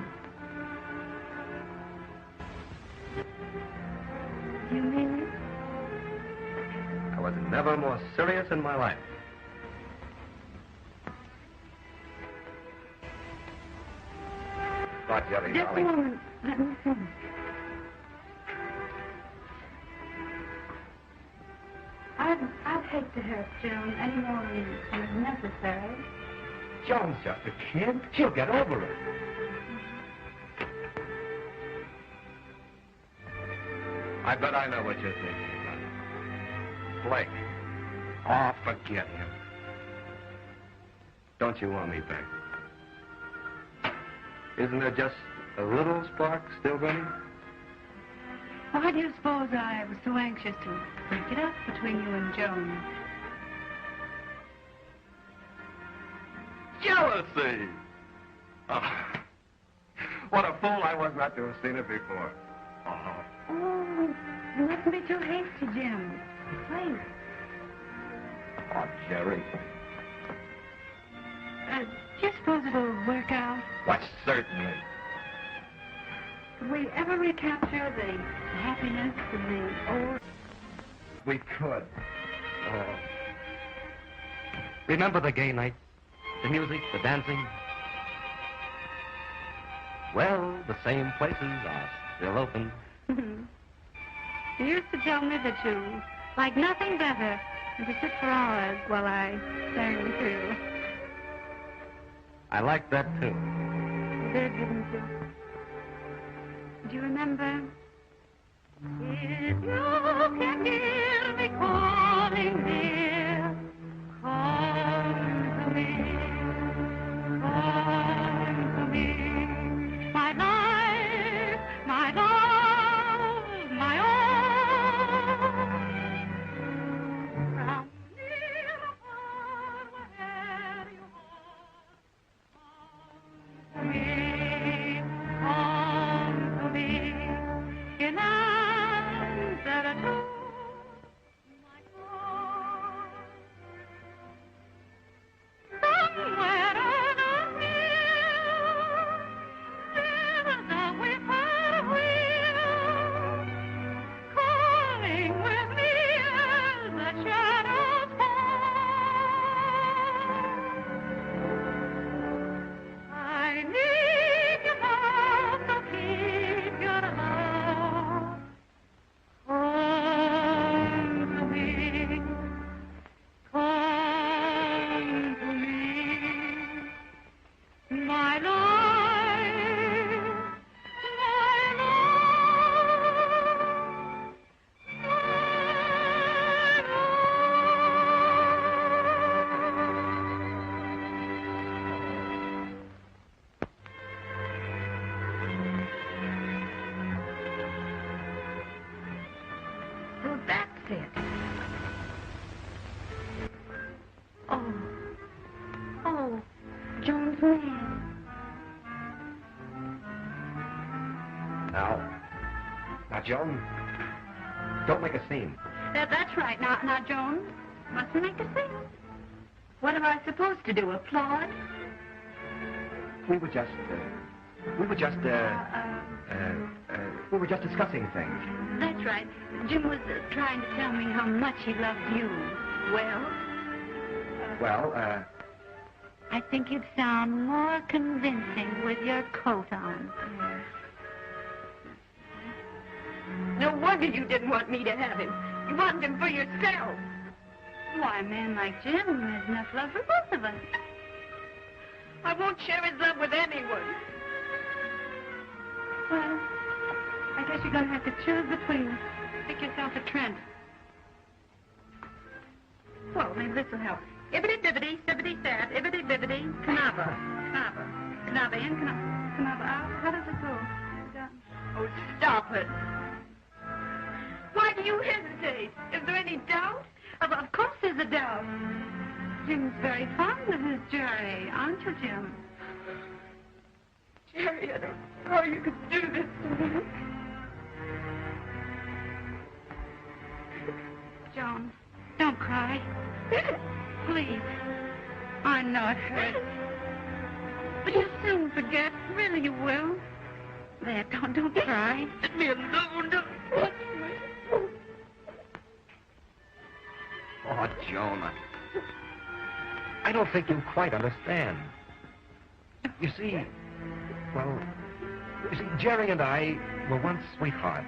You mean it?
I was never more serious in my life. Not Jerry,
Just a
darling.
moment. Let me finish. I'd hate to hurt Joan any more than is necessary.
Joan's just a kid. She'll get over it. I bet I know what you're thinking about. Blake. Oh, forget him. Don't you want me back? Isn't there just a little spark still burning?
Why do you suppose I was so anxious to break it up between you and Joan?
Jealousy! Oh, what a fool I was not to have seen it before. Oh.
Oh, you mustn't be too hasty, Jim. Please.
Oh, Jerry.
Do you suppose it'll work out?
Why, certainly.
Could we ever recapture the happiness of the old...
We could. Oh. Remember the gay nights? The music, the dancing? Well, the same places are still open.
You used to tell me that you like nothing better than to sit for hours while I sang to you.
I like that, too.
You did, didn't you? Do you remember? If you can hear me calling, dear, come to me, come to me. My life, my love, my own. From near or far, wherever you are, come to me, come to me. In answer to my call, somewhere on a hill lives a whippoorwill, calling with me as the shadows fall. I need your love, so keep your love. Come to me, come to me, my life, my love, so that's it. Oh, Joan's man.
Now, Joan, don't make a scene.
That's right. Now, Joan, mustn't make a scene. What am I supposed to do? Applaud?
We were just discussing things.
That's right. Jim was trying to tell me how much he loved you. Well? I think you'd sound more convincing with your coat on.
No wonder you didn't want me to have him. You wanted him for yourself.
Why, a man like Jim has enough love for both of us.
I won't share his love with anyone.
Well, I guess you're going to have to choose between us. Pick yourself a Trent. Well, maybe this will help. Ibbity-bibbity, sibbity-sat, ibbity-bibbity, canava. Canava. Canava in, canava out. How does it go?
Oh, stop it. Why do you hesitate? Is there any doubt?
Of course there's a doubt. Jim's very fond of his Jerry, aren't you, Jim?
Jerry, I don't know how you could do this to me.
Joan, don't cry. Please. I know it hurts. But you'll soon forget. Really, you will. There, don't cry.
Let me alone. Don't touch me.
Oh, Joan, I don't think you quite understand. You see, Jerry and I were once sweethearts.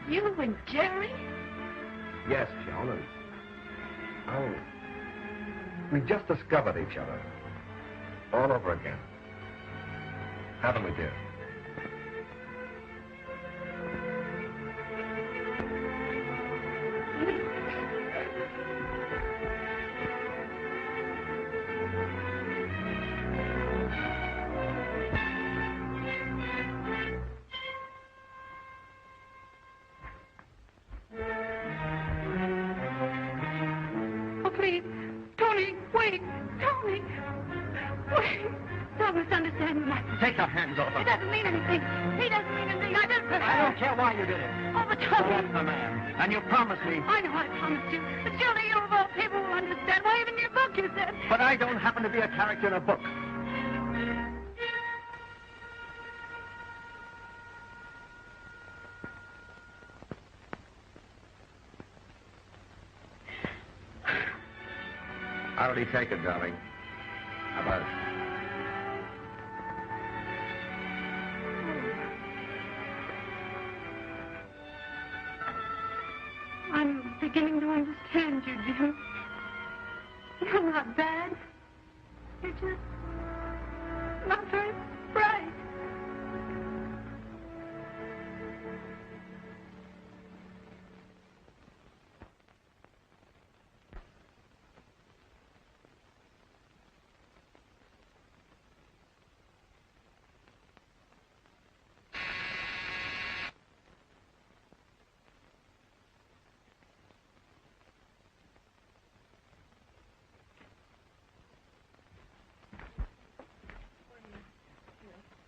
You and Jerry?
Yes, Joan, and we just discovered each other all over again. Haven't we, dear?
Please. Tony, wait. Tony. Wait. Don't misunderstand me.
Take your hands off
It
him.
doesn't mean anything. He doesn't mean anything. I just...
I don't care why you did it.
Oh, but
So
Tony...
that's the man. And you promised me.
I know I promised you. But surely you of all people will understand. Why, even in your book you said...
But I don't happen to be a character in a book. How did he take it, darling? How about it?
I'm beginning to understand you, Jim. You're not bad. You're just not very bright.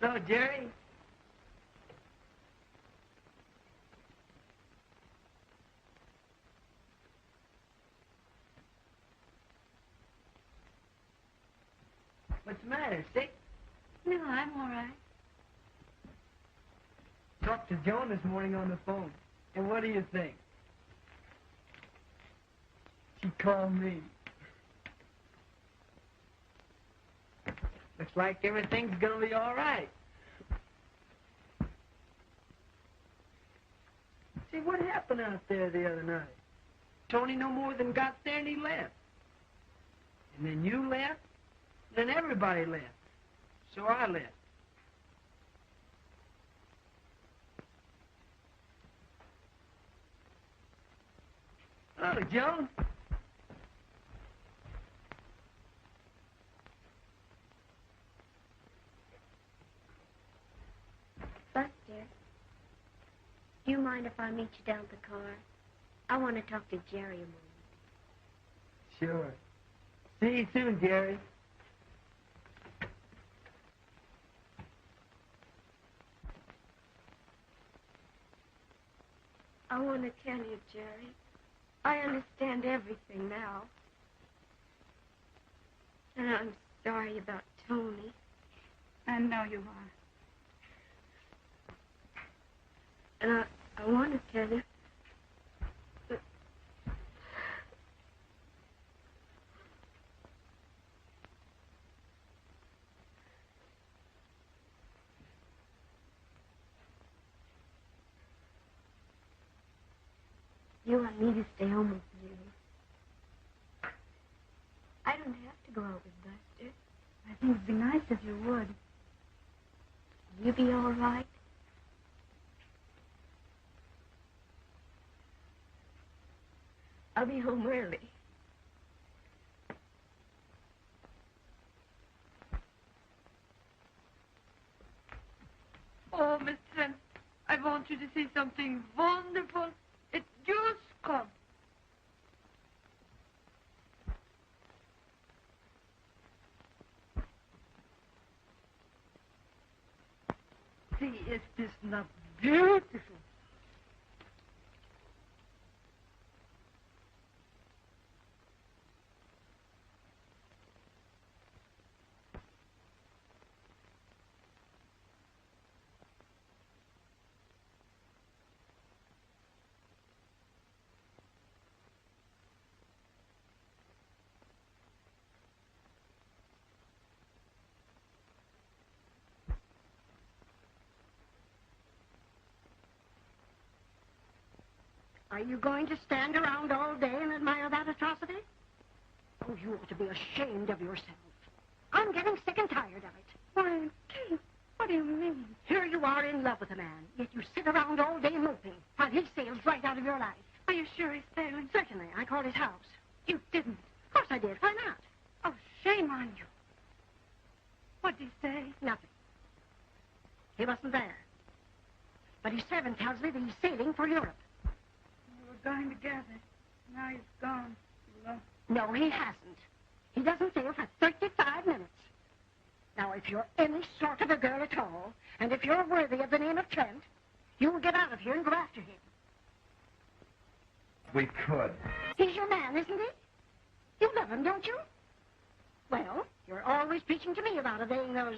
So, Jerry? What's the matter, sick?
No, I'm all right.
Talked to Joan this morning on the phone. And what do you think? She called me. Looks like everything's gonna be all right. See, what happened out there the other night? Tony no more than got there and he left. And then you left, then everybody left. So I left. Hello, Joan.
Buster, do you mind if I meet you down at the car? I want to talk to Jerry a moment.
Sure. See you soon, Jerry.
I want to tell you, Jerry, I understand everything now. And I'm sorry about Tony.
I know you are.
And I want to tell you. You want me to stay home with you. I don't have to go out with Buster.
I think it'd be nice if you would.
Will you be all right? I'll be home early.
Oh, Miss Trent, I want you to see something wonderful. It just come. See, is this not beautiful?
Are you going to stand around all day and admire that atrocity? Oh, you ought to be ashamed of yourself. I'm getting sick and tired of it.
Why, Kate, what do you mean?
Here you are in love with a man, yet you sit around all day moping while he sails right out of your life.
Are you sure he's sailing?
Certainly. I called his house.
You didn't.
Of course I did. Why not?
Oh, shame on you. What'd he say?
Nothing. He wasn't there. But his servant tells me that he's sailing for Europe.
We were going together. Now he's gone. Alone.
No, he hasn't. He doesn't sail for 35 minutes. Now, if you're any sort of a girl at all, and if you're worthy of the name of Trent, you'll get out of here and go after him.
We could.
He's your man, isn't he? You love him, don't you? Well, you're always preaching to me about obeying those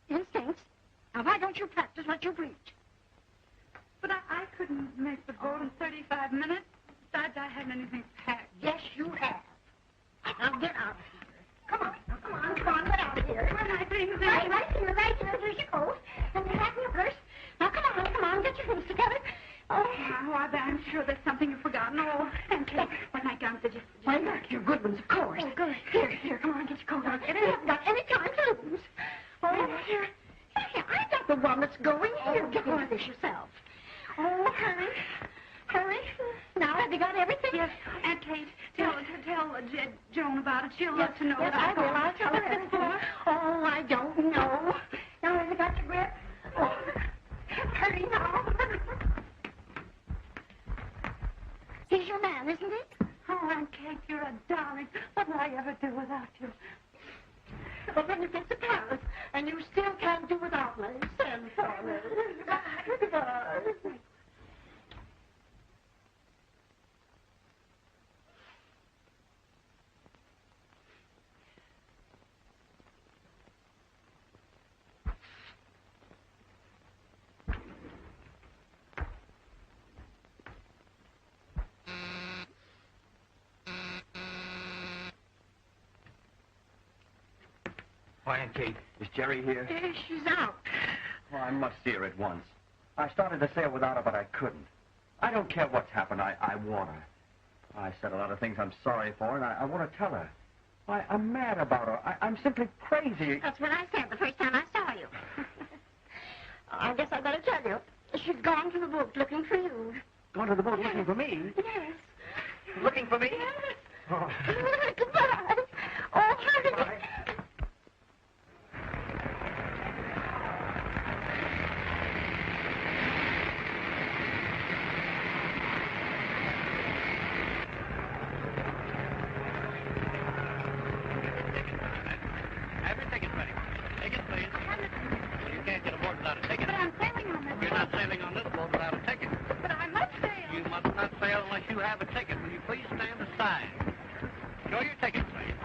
instincts. Now, why don't you practice what you preach?
But I couldn't make the boat in 35 minutes. Besides, I hadn't anything packed.
Yes, you have. Now, get out of here. Come on, get out of here.
Where are my things?
Right here. Here's your coat. And your hat and your purse. Now, come on, get your things together. Oh,
I'm sure there's something you've forgotten. Oh, and Kate, when my gowns are just...
Why, look, your good ones, of course.
Oh, good.
Here, come on, get your coat on. I haven't got any time to lose. Oh, here, I got the one that's going. Here, get into this yourself. Oh, hurry. Now, have you got everything?
Yes, Aunt Kate, tell Joan about it. She'll love to know
Yes,
that
I will. I'll tell her everything. Oh, I don't know. Now, have you got your grip? Oh, hurry now. He's your man, isn't he?
Oh, Aunt Kate, you're a darling. What will I ever do without you?
Well, then you get to Paris, and you still can't do without me. Send for me. Goodbye.
Why, Aunt Kate, is Jerry here?
She's out.
Oh, I must see her at once. I started to sail without her, but I couldn't. I don't care what's happened. I want her. I said a lot of things I'm sorry for, and I want to tell her. I'm mad about her. I'm simply crazy.
That's what I said the first time I saw you. I guess I better tell you. She's gone to the boat looking for you.
Going to the boat looking for me?
Yes.
Looking for me?
Yes.
Oh.
Goodbye. Oh, hurry.
Bye.
Have your tickets ready. Tickets, please. You can't get aboard without a ticket.
But I'm sailing on this
You're not sailing on this boat without a ticket.
But I must sail.
You must not sail unless you have a ticket. Will you please stand aside? Show your ticket, please.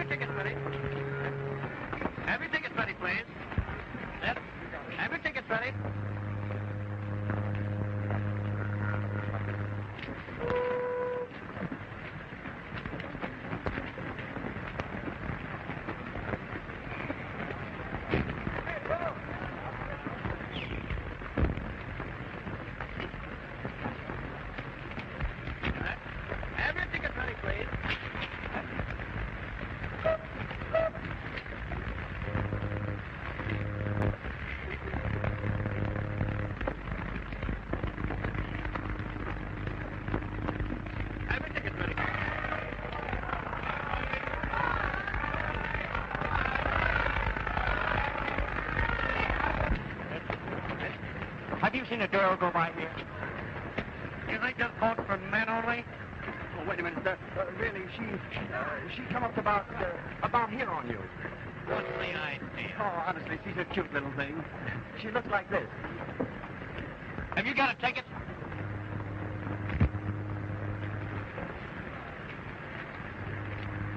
your tickets ready. Have your tickets ready, please. Yes. Have your tickets ready. Have your tickets ready, please. Have your tickets ready.
Have you seen a girl go by here?
Is it just boat for men only?
Oh, wait a minute. Really, she come up about here on you.
What's the idea?
Oh, honestly, she's a cute little thing. She looks like this.
Have you got a ticket?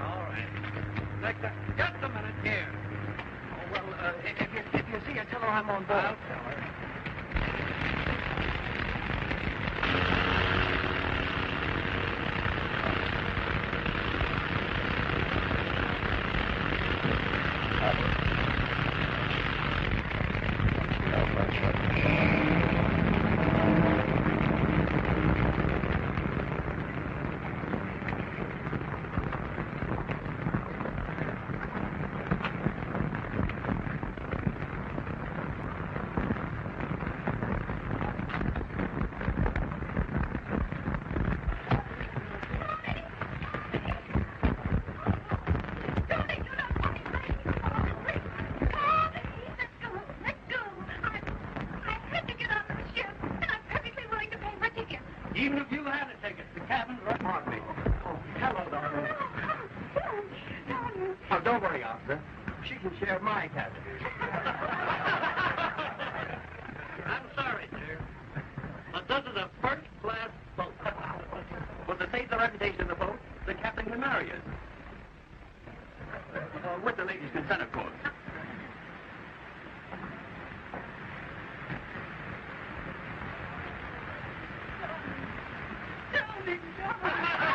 All right. Just a minute here.
Oh, well, if you see her, tell her I'm on board.
I'll tell her. Even if you had a ticket, the cabin's right on me.
Oh, hello, darling. Oh, don't worry, officer. She can share my cabin.
I'm sorry, sir, but this is a first-class boat.
Well, to save the reputation of the boat, the captain can marry us. With the lady's consent, of course.
Darling, darling.